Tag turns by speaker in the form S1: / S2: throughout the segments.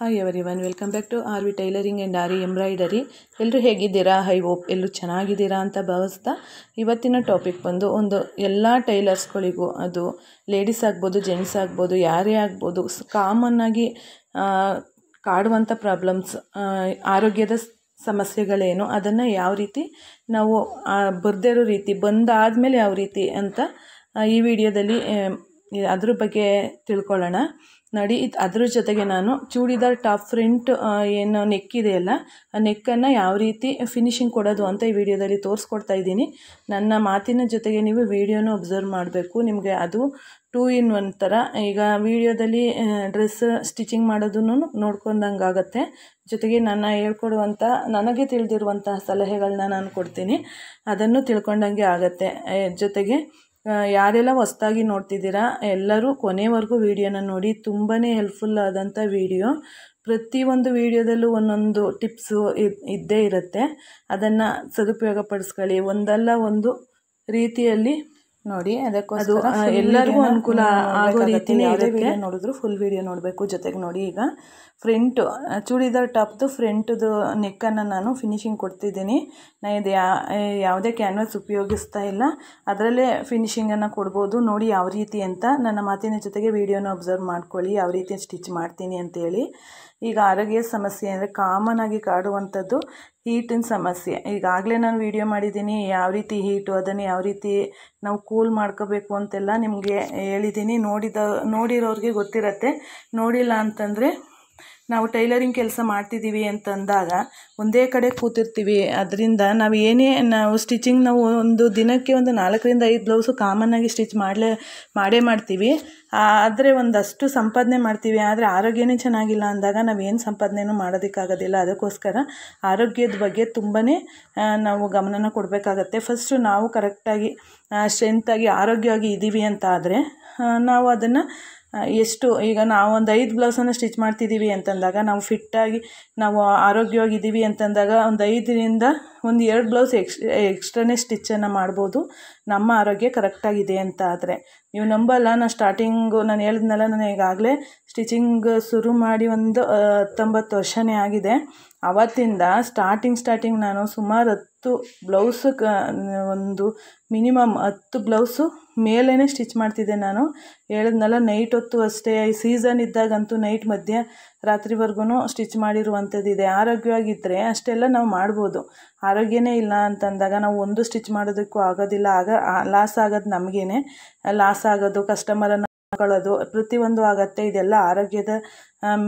S1: Hi everyone, welcome back to R V tailoring and R V embroidery. ಎಲ್ಲರೂ ಹೇಗಿದ್ದೀರಾ? I hope ಎಲ್ಲರೂ ಚೆನ್ನಾಗಿದ್ದೀರಾ ಅಂತ ಭಾವಿಸ್ತಾ ಇವತ್ತಿನ ಟಾಪಿಕ್ ಬಂದು ಎಲ್ಲ ಟೈಲರ್ಸ್ಗಳಿಗೂ, ಅದು ಲೇಡೀಸ್ ಆಗ್ಬೋದು, ಜೆಂಟ್ಸ್ ಆಗ್ಬೋದು, ಯಾರೇ ಆಗ್ಬೋದು, ಕಾಮನ್ನಾಗಿ ಕಾಡುವಂಥ ಪ್ರಾಬ್ಲಮ್ಸ್, ಆರೋಗ್ಯದ ಸಮಸ್ಯೆಗಳೇನು, ಅದನ್ನು ಯಾವ ರೀತಿ ನಾವು ಬರದೇ ಇರೋ ರೀತಿ, ಬಂದಾದಮೇಲೆ ಯಾವ ರೀತಿ ಅಂತ ಈ ವಿಡಿಯೋದಲ್ಲಿ ಅದ್ರ ಬಗ್ಗೆ ತಿಳ್ಕೊಳ್ಳೋಣ. ನೋಡಿ, ಅದ್ರ ಜೊತೆಗೆ ನಾನು ಚೂಡಿದಾರ್ ಟಾಪ್ ಫ್ರಂಟ್ ಏನು ನೆಕ್ ಇದೆಯಲ್ಲ, ಆ ನೆಕ್ಕನ್ನು ಯಾವ ರೀತಿ ಫಿನಿಶಿಂಗ್ ಕೊಡೋದು ಅಂತ ಈ ವಿಡಿಯೋದಲ್ಲಿ ತೋರಿಸ್ಕೊಡ್ತಾ ಇದ್ದೀನಿ. ನನ್ನ ಮಾತಿನ ಜೊತೆಗೆ ನೀವು ವಿಡಿಯೋನ ಅಬ್ಸರ್ವ್ ಮಾಡಬೇಕು. ನಿಮಗೆ ಅದು 2 in 1 ಥರ. ಈಗ ವಿಡಿಯೋದಲ್ಲಿ ಡ್ರೆಸ್ ಸ್ಟಿಚಿಂಗ್ ಮಾಡೋದನ್ನು ನೋಡ್ಕೊಂಡಂಗೆ ಆಗುತ್ತೆ. ಜೊತೆಗೆ ನಾನು ಹೇಳ್ಕೊಡುವಂಥ, ನನಗೆ ತಿಳಿದಿರುವಂತಹ ಸಲಹೆಗಳನ್ನ ನಾನು ಕೊಡ್ತೀನಿ, ಅದನ್ನು ತಿಳ್ಕೊಂಡಂಗೆ ಆಗುತ್ತೆ. ಜೊತೆಗೆ ಯಾರೆಲ್ಲ ಹೊಸ್ದಾಗಿ ನೋಡ್ತಿದ್ದೀರಾ ಎಲ್ಲರೂ ಕೊನೆವರೆಗೂ ವಿಡಿಯೋನ ನೋಡಿ. ತುಂಬಾ ಹೆಲ್ಪ್ಫುಲ್ ಆದಂಥ ವಿಡಿಯೋ. ಪ್ರತಿಯೊಂದು ವಿಡಿಯೋದಲ್ಲೂ ಒಂದೊಂದು ಟಿಪ್ಸು ಇದ್ದೇ ಇರುತ್ತೆ. ಅದನ್ನು ಸದುಪಯೋಗ ಪಡಿಸ್ಕೊಳ್ಳಿ. ಒಂದಲ್ಲ ಒಂದು ರೀತಿಯಲ್ಲಿ ನೋಡಿ, ಅದಕ್ಕೋಸ್ಕರ ಎಲ್ಲರಿಗೂ ಅನುಕೂಲ ಆಗೋ ರೀತಿಯೇ ಇರುತ್ತೆ. ನೋಡಿದ್ರು ಫುಲ್ ವಿಡಿಯೋ ನೋಡಬೇಕು. ಜೊತೆಗೆ ನೋಡಿ, ಈಗ ಫ್ರಂಟು ಚೂಡಿದಾರ್ ಟಾಪ್ದು ಫ್ರಂಟ್ದು ನೆಕ್ಕನ್ನು ನಾನು ಫಿನಿಶಿಂಗ್ ಕೊಡ್ತಿದ್ದೀನಿ. ನಾನು ಇದು ಯಾವುದೇ ಕ್ಯಾನ್ವಾಸ್ ಉಪಯೋಗಿಸ್ತಾ ಇಲ್ಲ, ಅದರಲ್ಲೇ ಫಿನಿಶಿಂಗನ್ನು ಕೊಡ್ಬೋದು. ನೋಡಿ ಯಾವ ರೀತಿ ಅಂತ. ನನ್ನ ಮಾತಿನ ಜೊತೆಗೆ ವಿಡಿಯೋನ ಅಬ್ಸರ್ವ್ ಮಾಡ್ಕೊಳ್ಳಿ, ಯಾವ ರೀತಿ ಸ್ಟಿಚ್ ಮಾಡ್ತೀನಿ ಅಂತೇಳಿ. ಈಗ ಆರೋಗ್ಯ ಸಮಸ್ಯೆ ಅಂದರೆ ಕಾಮನ್ ಆಗಿ ಕಾಡುವಂಥದ್ದು ಹೀಟಿನ ಸಮಸ್ಯೆ. ಈಗಾಗಲೇ ನಾನು ವಿಡಿಯೋ ಮಾಡಿದ್ದೀನಿ, ಯಾವ ರೀತಿ ಹೀಟು, ಅದನ್ನು ಯಾವ ರೀತಿ ನಾವು ಕೂಲ್ ಮಾಡ್ಕೋಬೇಕು ಅಂತೆಲ್ಲ ನಿಮಗೆ ಹೇಳಿದ್ದೀನಿ. ನೋಡಿರೋರಿಗೆ ಗೊತ್ತಿರತ್ತೆ. ನೋಡಿಲ್ಲ ಅಂತಂದರೆ, ನಾವು ಟೈಲರಿಂಗ್ ಕೆಲಸ ಮಾಡ್ತಿದ್ದೀವಿ ಅಂತಂದಾಗ ಒಂದೇ ಕಡೆ ಕೂತಿರ್ತೀವಿ. ಅದರಿಂದ ನಾವು ಸ್ಟಿಚಿಂಗ್ ನಾವು ಒಂದು ದಿನಕ್ಕೆ 4ರಿಂದ 5 ಬ್ಲೌಸು ಕಾಮನ್ನಾಗಿ ಸ್ಟಿಚ್ ಮಾಡೇ ಮಾಡ್ತೀವಿ. ಆದರೆ ಒಂದಷ್ಟು ಸಂಪಾದನೆ ಮಾಡ್ತೀವಿ. ಆದರೆ ಆರೋಗ್ಯನೇ ಚೆನ್ನಾಗಿಲ್ಲ ಅಂದಾಗ ನಾವೇನು ಸಂಪಾದನೆಯೂ ಮಾಡೋದಕ್ಕಾಗೋದಿಲ್ಲ. ಅದಕ್ಕೋಸ್ಕರ ಆರೋಗ್ಯದ ಬಗ್ಗೆ ತುಂಬಾ ನಾವು ಗಮನನ ಕೊಡಬೇಕಾಗತ್ತೆ. ಫಸ್ಟು ನಾವು ಕರೆಕ್ಟಾಗಿ ಸ್ಟ್ರೆಂತಾಗಿ ಆರೋಗ್ಯವಾಗಿ ಇದ್ದೀವಿ ಅಂತ ಆದರೆ ನಾವು ಅದನ್ನು ಎಷ್ಟು, ಈಗ ನಾವು ಒಂದು 5 ಬ್ಲೌಸನ್ನು ಸ್ಟಿಚ್ ಮಾಡ್ತಿದ್ದೀವಿ ಅಂತಂದಾಗ, ನಾವು ಫಿಟ್ಟಾಗಿ ನಾವು ಆರೋಗ್ಯವಾಗಿದ್ದೀವಿ ಅಂತಂದಾಗ ಒಂದು 5ರಿಂದ 2 ಬ್ಲೌಸ್ ಎಕ್ಸ್ಟ್ರಾನೇ ಸ್ಟಿಚ್ಚನ್ನು ಮಾಡ್ಬೋದು, ನಮ್ಮ ಆರೋಗ್ಯ ಕರೆಕ್ಟಾಗಿದೆ ಅಂತ ಆದರೆ. ನೀವು ನಂಬಲ್ಲ, ನಾನು ಹೇಳಿದ್ನಲ್ಲ, ನಾನು ಈಗಾಗಲೇ ಸ್ಟಿಚಿಂಗ್ ಶುರು ಮಾಡಿ 19 ವರ್ಷನೇ ಆಗಿದೆ. ಆವತ್ತಿಂದ ಸ್ಟಾರ್ಟಿಂಗ್ ನಾನು ಸುಮಾರು 10 ಬ್ಲೌಸು, ಒಂದು ಮಿನಿಮಮ್ 10 ಬ್ಲೌಸು ಮೇಲೇ ಸ್ಟಿಚ್ ಮಾಡ್ತಿದ್ದೆ. ನಾನು ಹೇಳಿದ್ನಲ್ಲ, ನೈಟ್ ಹೊತ್ತು ಅಷ್ಟೇ. ಈ ಸೀಸನ್ ಇದ್ದಾಗಂತೂ ನೈಟ್ ಮಧ್ಯರಾತ್ರಿವರೆಗೂ ಸ್ಟಿಚ್ ಮಾಡಿರುವಂಥದ್ದಿದೆ. ಆರೋಗ್ಯವಾಗಿದ್ದರೆ ಅಷ್ಟೆಲ್ಲ ನಾವು ಮಾಡ್ಬೋದು. ಆರೋಗ್ಯನೇ ಇಲ್ಲ ಅಂತಂದಾಗ ನಾವು ಒಂದು ಸ್ಟಿಚ್ ಮಾಡೋದಕ್ಕೂ ಆಗೋದಿಲ್ಲ. ಲಾಸ್ ಆಗೋದು ನಮಗೇನೆ, ಲಾಸ್ ಆಗೋದು, ಕಸ್ಟಮರನ್ನು ಹಾಕೊಳ್ಳೋದು, ಪ್ರತಿಯೊಂದು ಆಗುತ್ತೆ. ಇದೆಲ್ಲ ಆರೋಗ್ಯದ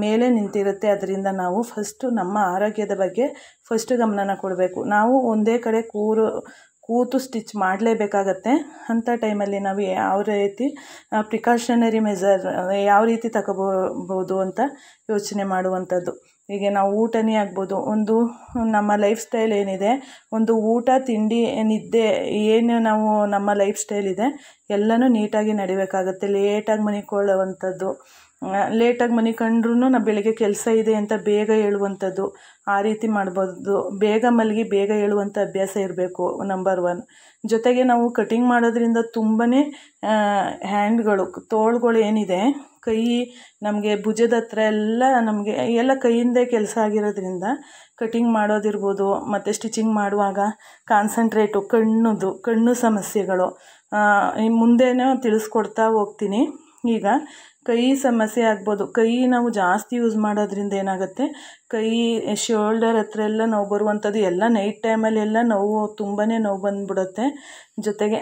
S1: ಮೇಲೆ ನಿಂತಿರುತ್ತೆ. ಅದರಿಂದ ನಾವು ಫಸ್ಟು ನಮ್ಮ ಆರೋಗ್ಯದ ಬಗ್ಗೆ ಫಸ್ಟು ಗಮನನ ಕೊಡಬೇಕು. ನಾವು ಒಂದೇ ಕಡೆ ಕೂತು ಸ್ಟಿಚ್ ಮಾಡಲೇಬೇಕಾಗತ್ತೆ. ಅಂಥ ಟೈಮಲ್ಲಿ ನಾವು ಯಾವ ರೀತಿ ಪ್ರಿಕಾಷನರಿ ಮೆಜರ್ ಯಾವ ರೀತಿ ತಗೋಬೋದು ಅಂತ ಯೋಚನೆ ಮಾಡುವಂಥದ್ದು. ಹೀಗೆ ನಾವು ಊಟನೇ ಆಗ್ಬೋದು, ಒಂದು ನಮ್ಮ ಲೈಫ್ ಸ್ಟೈಲ್ ಏನಿದೆ, ಒಂದು ಊಟ, ತಿಂಡಿ, ನಿದ್ದೆ, ಏನು ನಾವು ನಮ್ಮ ಲೈಫ್ ಸ್ಟೈಲ್ ಇದೆ ಎಲ್ಲನೂ ನೀಟಾಗಿ ನಡಿಬೇಕಾಗತ್ತೆ. ಲೇಟಾಗಿ ಮನಿಕೊಳ್ಳುವಂಥದ್ದು, ಲೇಟಾಗಿ ಮನಿಕೊಂಡ್ರೂ ನಾವು ಬೆಳಗ್ಗೆ ಕೆಲಸ ಇದೆ ಅಂತ ಬೇಗ ಹೇಳುವಂಥದ್ದು, ಆ ರೀತಿ ಮಾಡ್ಬೋದು. ಬೇಗ ಮಲಗಿ ಬೇಗ ಹೇಳುವಂಥ ಅಭ್ಯಾಸ ಇರಬೇಕು, ನಂಬರ್ 1. ಜೊತೆಗೆ ನಾವು ಕಟಿಂಗ್ ಮಾಡೋದ್ರಿಂದ ತುಂಬಾ ಹ್ಯಾಂಡ್ಗಳು, ತೋಳುಗಳು ಏನಿದೆ, ಕೈ, ನಮಗೆ ಭುಜದ ಹತ್ರ ಎಲ್ಲ ಕೈಯಿಂದೇ ಕೆಲಸ ಆಗಿರೋದ್ರಿಂದ ಕಟಿಂಗ್ ಮಾಡೋದಿರ್ಬೋದು, ಮತ್ತು ಸ್ಟಿಚಿಂಗ್ ಮಾಡುವಾಗ ಕಾನ್ಸಂಟ್ರೇಟು, ಕಣ್ಣು ಸಮಸ್ಯೆಗಳು ಮುಂದೆನೇ ತಿಳಿಸ್ಕೊಡ್ತಾ ಹೋಗ್ತೀನಿ. ಈಗ ಕೈ ಸಮಸ್ಯೆ ಆಗ್ಬೋದು. ಕೈ ನಾವು ಜಾಸ್ತಿ ಯೂಸ್ ಮಾಡೋದ್ರಿಂದ ಏನಾಗುತ್ತೆ, ಕೈ ಶೋಲ್ಡರ್ ಹತ್ರ ಎಲ್ಲ ನೋವು ಬರುವಂಥದ್ದು, ಎಲ್ಲ ನೈಟ್ ಟೈಮಲ್ಲೆಲ್ಲ ನೋವು, ತುಂಬಾ ನೋವು ಬಂದುಬಿಡುತ್ತೆ. ಜೊತೆಗೆ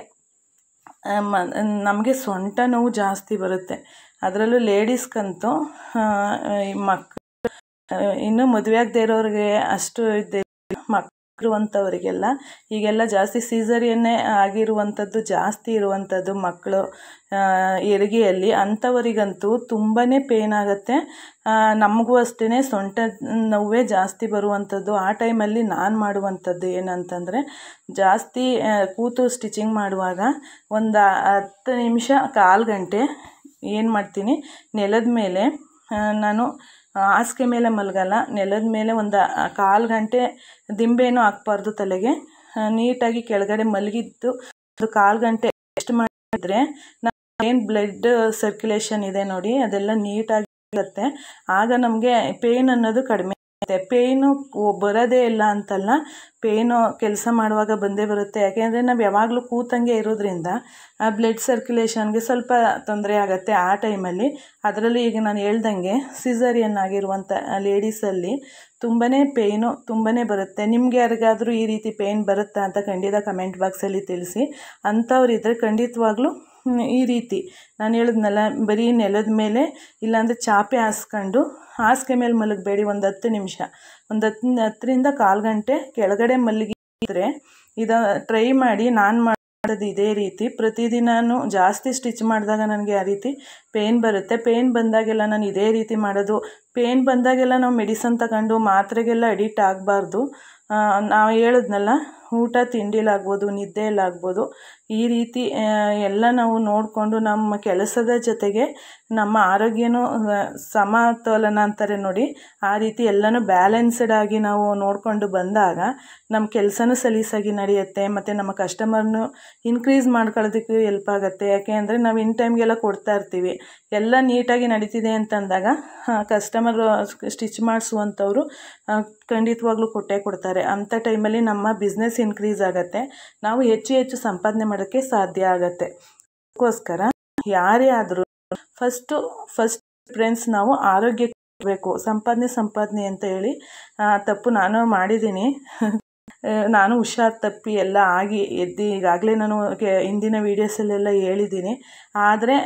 S1: ನಮಗೆ ಸೊಂಟ ನೋವು ಜಾಸ್ತಿ ಬರುತ್ತೆ. ಅದರಲ್ಲೂ ಲೇಡೀಸ್ಗಂತೂ, ಇನ್ನೂ ಮದುವೆ ಆಗದೆ ಇರೋರಿಗೆ ಅಷ್ಟು ಮಕ್ಕಳಿರುವಂಥವರಿಗೆಲ್ಲ ಈಗೆಲ್ಲ ಜಾಸ್ತಿ ಸೀಸರಿಯನ್ನೇ ಆಗಿರುವಂಥದ್ದು ಜಾಸ್ತಿ ಇರುವಂಥದ್ದು ಮಕ್ಕಳು ಹೆರಿಗೆಯಲ್ಲಿ. ಅಂಥವರಿಗಂತೂ ತುಂಬಾ ಪೇನ್ ಆಗುತ್ತೆ. ನಮಗೂ ಅಷ್ಟೇ ಸೊಂಟ ನೋವೇ ಜಾಸ್ತಿ ಬರುವಂಥದ್ದು. ಆ ಟೈಮಲ್ಲಿ ನಾನು ಮಾಡುವಂಥದ್ದು ಏನಂತಂದರೆ, ಜಾಸ್ತಿ ಕೂತು ಸ್ಟಿಚಿಂಗ್ ಮಾಡುವಾಗ ಒಂದು 10 ನಿಮಿಷ, 1/4 ಗಂಟೆ ಏನು ಮಾಡ್ತೀನಿ, ನೆಲದ ಮೇಲೆ, ನಾನು ಹಾಸಿಗೆ ಮೇಲೆ ಮಲಗಲ್ಲ, ನೆಲದ ಮೇಲೆ ಒಂದು 1/4 ಗಂಟೆ, ದಿಂಬೇನೂ ಹಾಕ್ಬಾರ್ದು ತಲೆಗೆ, ನೀಟಾಗಿ ಕೆಳಗಡೆ ಮಲಗಿದ್ದು 1/4 ಗಂಟೆ ರೆಸ್ಟ್ ಮಾಡಿದರೆ ಏನು ಬ್ಲಡ್ ಸರ್ಕ್ಯುಲೇಷನ್ ಇದೆ ನೋಡಿ, ಅದೆಲ್ಲ ನೀಟಾಗಿ ಇರುತ್ತೆ, ಆಗ ನಮಗೆ ಪೇಯ್ನ್ ಅನ್ನೋದು ಕಡಿಮೆ ಆಗುತ್ತೆ. ಪೇಯ್ನು ಬರೋದೇ ಇಲ್ಲ ಅಂತಲ್ಲ, ಪೇಯ್ನು ಕೆಲಸ ಮಾಡುವಾಗ ಬಂದೇ ಬರುತ್ತೆ. ಯಾಕೆಂದರೆ ನಾವು ಯಾವಾಗಲೂ ಕೂತಂಗೆ ಇರೋದ್ರಿಂದ ಬ್ಲಡ್ ಸರ್ಕ್ಯುಲೇಷನ್ಗೆ ಸ್ವಲ್ಪ ತೊಂದರೆ ಆಗುತ್ತೆ ಆ ಟೈಮಲ್ಲಿ. ಅದರಲ್ಲೂ ಈಗ ನಾನು ಹೇಳ್ದಂಗೆ ಸಿಸರಿಯನ್ ಆಗಿರುವಂಥ ಲೇಡೀಸಲ್ಲಿ ತುಂಬಾ ಪೇಯ್ನು ತುಂಬಾ ಬರುತ್ತೆ. ನಿಮ್ಗೆ ಯಾರಿಗಾದರೂ ಈ ರೀತಿ ಪೇಯ್ನ್ ಬರುತ್ತಾ ಅಂತ ಖಂಡಿತ ಕಮೆಂಟ್ ಬಾಕ್ಸಲ್ಲಿ ತಿಳಿಸಿ. ಅಂಥವ್ರಿದ್ದರೆ ಖಂಡಿತವಾಗ್ಲೂ ಈ ರೀತಿ ನಾನು ಹೇಳಿದ್ನಲ್ಲ, ಬರೀ ನೆಲದ ಮೇಲೆ ಇಲ್ಲಾಂದರೆ ಚಾಪೆ ಹಾಸಿಗೆ ಮೇಲೆ ಮಲಗಬೇಡಿ. ಒಂದು 10 ನಿಮಿಷ, ಒಂದು 10ರಿಂದ 1/4 ಗಂಟೆ ಕೆಳಗಡೆ ಮಲಗಿದ್ರೆ ಇದು ಟ್ರೈ ಮಾಡಿ. ನಾನು ಮಾಡೋದು ಇದೇ ರೀತಿ. ಪ್ರತಿದಿನವೂ ಜಾಸ್ತಿ ಸ್ಟಿಚ್ ಮಾಡಿದಾಗ ನನಗೆ ಆ ರೀತಿ ಪೇಯ್ನ್ ಬರುತ್ತೆ. ಪೇಯ್ನ್ ಬಂದಾಗೆಲ್ಲ ನಾನು ಇದೇ ರೀತಿ ಮಾಡೋದು. ಪೇಯ್ನ್ ಬಂದಾಗೆಲ್ಲ ನಾವು ಮೆಡಿಸನ್ ತಗೊಂಡು ಮಾತ್ರೆಗೆಲ್ಲ ಅಡಿಕ್ಟ್ ಆಗಬಾರ್ದು. ನಾವು ಹೇಳಿದ್ನಲ್ಲ, ಊಟ ತಿಂಡಿಲಾಗ್ಬೋದು, ನಿದ್ದೆಯಲ್ಲಾಗ್ಬೋದು, ಈ ರೀತಿ ಎಲ್ಲ ನಾವು ನೋಡಿಕೊಂಡು ನಮ್ಮ ಕೆಲಸದ ಜೊತೆಗೆ ನಮ್ಮ ಆರೋಗ್ಯನೂ ಸಮತೋಲನ ಅಂತಾರೆ ನೋಡಿ, ಆ ರೀತಿ ಎಲ್ಲನೂ ಬ್ಯಾಲೆನ್ಸ್ಡ್ ಆಗಿ ನಾವು ನೋಡಿಕೊಂಡು ಬಂದಾಗ ನಮ್ಮ ಕೆಲಸನೂ ಸಲೀಸಾಗಿ ನಡೆಯುತ್ತೆ. ಮತ್ತು ನಮ್ಮ ಕಸ್ಟಮರ್ನು ಇನ್ಕ್ರೀಸ್ ಮಾಡ್ಕೊಳ್ಳೋದಕ್ಕೂ ಹೆಲ್ಪ್ ಆಗುತ್ತೆ. ಯಾಕೆ ಅಂದರೆ ನಾವು ಇನ್ ಟೈಮ್ಗೆಲ್ಲ ಕೊಡ್ತಾ ಇರ್ತೀವಿ, ಎಲ್ಲ ನೀಟಾಗಿ ನಡೀತಿದೆ ಅಂತಂದಾಗ ಕಸ್ಟಮರು ಸ್ಟಿಚ್ ಮಾಡಿಸುವಂಥವ್ರು ಖಂಡಿತವಾಗ್ಲೂ ಕೊಟ್ಟೇ ಕೊಡ್ತಾರೆ. ಅಂಥ ಟೈಮಲ್ಲಿ ನಮ್ಮ ಬಿಸ್ನೆಸ್ ಇನ್ಕ್ರೀಸ್ ಆಗುತ್ತೆ, ನಾವು ಹೆಚ್ಚು ಹೆಚ್ಚು ಸಂಪಾದನೆ ಮಾಡೋಕ್ಕೆ ಸಾಧ್ಯ ಆಗುತ್ತೆ. ಅದಕ್ಕೋಸ್ಕರ ಯಾರೇ ಆದರೂ ಫಸ್ಟ್ ಫ್ರೆಂಡ್ಸ್ ನಾವು ಆರೋಗ್ಯಕ್ಕೆ ಬೇಕು. ಸಂಪಾದನೆ ಅಂತ ಹೇಳಿ ತಪ್ಪು ನಾನು ಮಾಡಿದ್ದೀನಿ. ನಾನು ಹುಷಾರು ತಪ್ಪಿ ಎಲ್ಲ ಆಗಿ ಎದ್ದು ಈಗಾಗಲೇ ನಾನು ಹಿಂದಿನ ವೀಡಿಯೋಸಲ್ಲೆಲ್ಲ ಹೇಳಿದ್ದೀನಿ. ಆದರೆ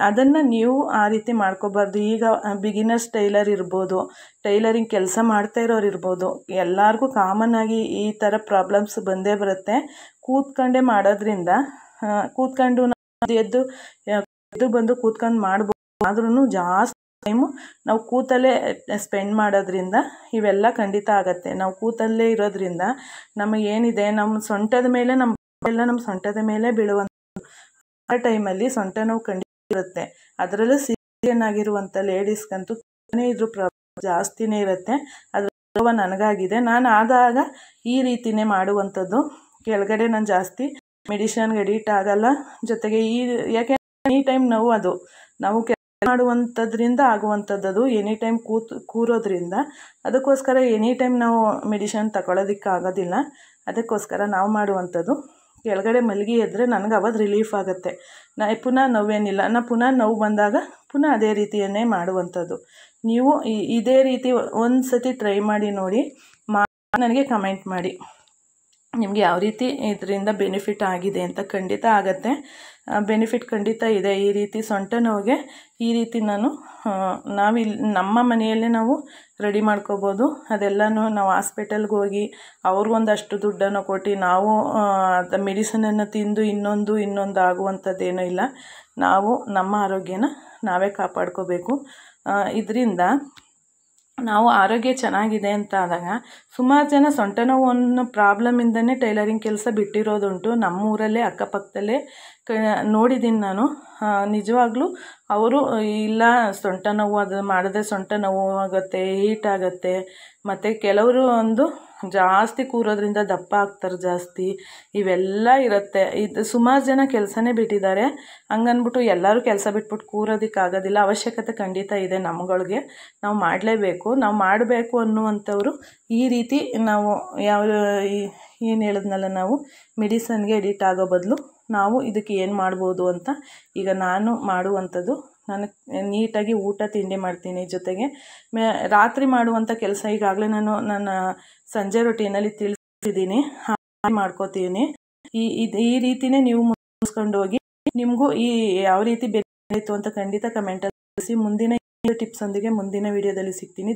S1: ಅದನ್ನು ನೀವು ಆ ರೀತಿ ಮಾಡ್ಕೋಬಾರ್ದು. ಈಗ ಬಿಗಿನರ್ಸ್ ಟೈಲರ್ ಇರ್ಬೋದು, ಟೈಲರಿಂಗ್ ಕೆಲಸ ಮಾಡ್ತಾ ಇರೋರು ಇರ್ಬೋದು, ಎಲ್ಲರಿಗೂ ಕಾಮನ್ನಾಗಿ ಈ ಥರ ಪ್ರಾಬ್ಲಮ್ಸ್ ಬಂದೇ ಬರುತ್ತೆ. ಕೂತ್ಕೊಂಡೇ ಮಾಡೋದ್ರಿಂದ ಕೂತ್ಕೊಂಡು ಎದ್ದು ಬಂದು ಕೂತ್ಕೊಂಡು ಮಾಡ್ಬೋದು. ಆದ್ರೂ ಜಾಸ್ತಿ ಟೈಮು ನಾವು ಕೂತಲ್ಲೇ ಸ್ಪೆಂಡ್ ಮಾಡೋದ್ರಿಂದ ಇವೆಲ್ಲ ಖಂಡಿತ ಆಗುತ್ತೆ. ನಾವು ಕೂತಲ್ಲೇ ಇರೋದ್ರಿಂದ ನಮಗೇನಿದೆ ನಮ್ಮ ಸೊಂಟದ ಮೇಲೆ ನಮ್ಮ ಸೊಂಟದ ಮೇಲೆ ಬೀಳುವಂಥ ಆ ಟೈಮಲ್ಲಿ ಸೊಂಟ ನೋವು ಖಂಡಿತ ಇರುತ್ತೆ. ಅದರಲ್ಲೂ ಸಿಸೇರಿಯನ್ ಆಗಿರುವಂಥ ಲೇಡೀಸ್ಗಂತೂ ಇದ್ರ ಪ್ರಾಬ್ಲಮ್ ಜಾಸ್ತಿನೇ ಇರುತ್ತೆ. ಅದ್ರ ಅನುಭವ ನನಗಾಗಿದೆ. ನಾನು ಆದಾಗ ಈ ರೀತಿಯೇ ಮಾಡುವಂಥದ್ದು. ಕೆಳಗಡೆ ನಾನು ಜಾಸ್ತಿ ಮೆಡಿಷನ್ಗೆ ಅಡಿಕ್ಟ್ ಆಗಲ್ಲ. ಜೊತೆಗೆ ಯಾಕೆ ಎನಿ ಟೈಮ್ ನಾವು ಮಾಡುವಂಥದ್ರಿಂದ ಆಗುವಂಥದ್ದು. ಎನಿ ಟೈಮ್ ಕೂರೋದ್ರಿಂದ ಅದಕ್ಕೋಸ್ಕರ ಎನಿ ಟೈಮ್ ನಾವು ಮೆಡಿಷನ್ ತಗೊಳ್ಳೋದಕ್ಕಾಗೋದಿಲ್ಲ. ಅದಕ್ಕೋಸ್ಕರ ನಾವು ಮಾಡುವಂಥದ್ದು ಕೆಳಗಡೆ ಮಲಗಿ ಎದ್ದರೆ ನನಗೆ ಅವಾಗ ರಿಲೀಫ್ ಆಗುತ್ತೆ. ಪುನಃ ನೋವೇನಿಲ್ಲ. ಪುನಃ ನೋವು ಬಂದಾಗ ಪುನಃ ಅದೇ ರೀತಿಯನ್ನೇ ಮಾಡುವಂಥದ್ದು. ನೀವು ಇದೇ ರೀತಿ ಒಂದು ಸತಿ ಟ್ರೈ ಮಾಡಿ ನೋಡಿ, ನನಗೆ ಕಮೆಂಟ್ ಮಾಡಿ ನಿಮಗೆ ಯಾವ ರೀತಿ ಇದರಿಂದ ಬೆನಿಫಿಟ್ ಆಗಿದೆ ಅಂತ. ಖಂಡಿತ ಆಗುತ್ತೆ, ಬೆನಿಫಿಟ್ ಖಂಡಿತ ಇದೆ. ಈ ರೀತಿ ಸೊಂಟ ನೋವಿಗೆ ಈ ರೀತಿ ನಮ್ಮ ಮನೆಯಲ್ಲೇ ನಾವು ರೆಡಿ ಮಾಡ್ಕೋಬೋದು. ಅದೆಲ್ಲನೂ ನಾವು ಹಾಸ್ಪಿಟಲ್ಗೆ ಹೋಗಿ ಅವ್ರಿಗೊಂದಷ್ಟು ದುಡ್ಡನ್ನು ಕೊಟ್ಟು ನಾವು ಮೆಡಿಸನನ್ನು ತಿಂದು ಇನ್ನೊಂದು ಆಗುವಂಥದ್ದೇನೂ ಇಲ್ಲ. ನಾವು ನಮ್ಮ ಆರೋಗ್ಯನ ನಾವೇ ಕಾಪಾಡ್ಕೋಬೇಕು. ಇದರಿಂದ ನಾವು ಆರೋಗ್ಯ ಚೆನ್ನಾಗಿದೆ ಅಂತ ಆದಾಗ ಸುಮಾರು ಜನ ಸೊಂಟ ನೋವು ಅನ್ನೋ ಪ್ರಾಬ್ಲಮಿಂದನೇ ಟೈಲರಿಂಗ್ ಕೆಲಸ ಬಿಟ್ಟಿರೋದುಂಟು. ನಮ್ಮೂರಲ್ಲೇ ಅಕ್ಕಪಕ್ಕದಲ್ಲೇ ನೋಡಿದ್ದೀನಿ ನಾನು. ನಿಜವಾಗ್ಲೂ ಅವರು ಇಲ್ಲ ಸೊಂಟ ನೋವು ಅದು ಮಾಡಿದ್ರೆ ಸೊಂಟ ನೋವು ಆಗುತ್ತೆ, ಹೀಟ್ ಆಗುತ್ತೆ, ಮತ್ತು ಕೆಲವರು ಜಾಸ್ತಿ ಕೂರೋದ್ರಿಂದ ದಪ್ಪ ಆಗ್ತಾರೆ ಜಾಸ್ತಿ, ಇವೆಲ್ಲ ಇರುತ್ತೆ. ಇದು ಸುಮಾರು ಜನ ಕೆಲಸನೇ ಬಿಟ್ಟಿದ್ದಾರೆ. ಹಂಗನ್ಬಿಟ್ಟು ಎಲ್ಲರೂ ಕೆಲಸ ಬಿಟ್ಬಿಟ್ಟು ಕೂರೋದಕ್ಕಾಗೋದಿಲ್ಲ. ಅವಶ್ಯಕತೆ ಖಂಡಿತ ಇದೆ ನಮ್ಗಳಿಗೆ, ನಾವು ಮಾಡಲೇಬೇಕು. ನಾವು ಮಾಡಬೇಕು ಅನ್ನುವಂಥವ್ರು ಈ ರೀತಿ ನಾವು ಏನು ಹೇಳಿದ್ನಲ್ಲ, ನಾವು ಮೆಡಿಸನ್ಗೆ ಅಡಿಕ್ಟ್ ಆಗೋ ಬದಲು ನಾವು ಇದಕ್ಕೆ ಏನು ಮಾಡ್ಬೋದು ಅಂತ ಈಗ ನಾನು ಮಾಡುವಂಥದ್ದು. ನಾನು ನೀಟಾಗಿ ಊಟ ತಿಂಡಿ ಮಾಡ್ತೀನಿ. ಜೊತೆಗೆ ರಾತ್ರಿ ಮಾಡುವಂಥ ಕೆಲಸ ಈಗಾಗಲೇ ನಾನು ನನ್ನ ಸಂಜೆ ರೊಟೀನಲ್ಲಿ ತಿಳಿಸಿದ್ದೀನಿ, ಮಾಡ್ಕೋತೀನಿ. ಈ ರೀತಿಯೇ ನೀವು ಮುಗಿಸ್ಕೊಂಡು ಹೋಗಿ. ನಿಮಗೂ ಯಾವ ರೀತಿ ಬೇಕಾಯಿತು ಅಂತ ಖಂಡಿತ ಕಮೆಂಟಲ್ಲಿ ತಿಳಿಸಿ. ಮುಂದಿನ ಟಿಪ್ಸೊಂದಿಗೆ ಮುಂದಿನ ವಿಡಿಯೋದಲ್ಲಿ ಸಿಗ್ತೀನಿ.